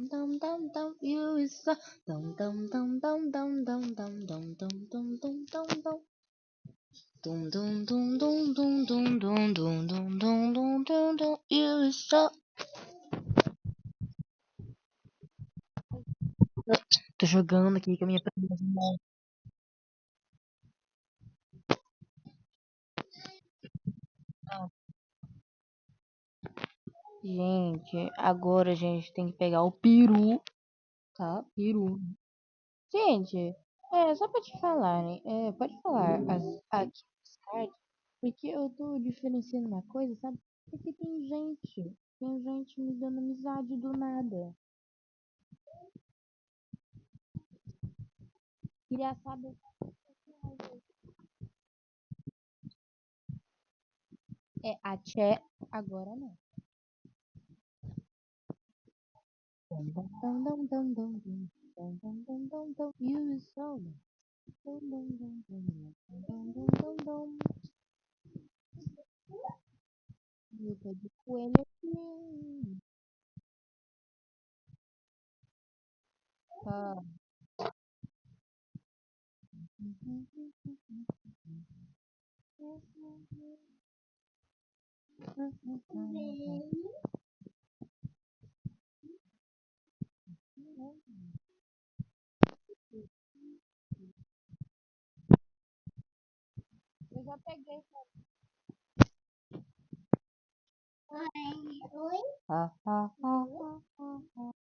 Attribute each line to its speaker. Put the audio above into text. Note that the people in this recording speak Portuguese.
Speaker 1: dum dum dum. You is so dum dum dum dum dum dum dum dum dum dum dum dum dum. Dum dum dum dum dum dum dum dum dum dum dum dum dum. You is so. Tô jogando aqui com a minha prima. Gente, agora a gente tem que pegar o peru, tá? Peru. Gente, só pra te falar, né? Pode falar aqui nos cards, porque eu tô diferenciando uma coisa, sabe? Porque tem gente me dando amizade do nada. Queria saber. É, a Tché, agora não. Dum, dum, dum, dum, dum, dum, dum, dum, dum, dum, dum, dum. You so. Dum, dum, dum, dum, dum, dum, dum, dum, dum. Luta de coelho aqui. Tá. Eu já peguei. Ha, ha, ha, ha, ha.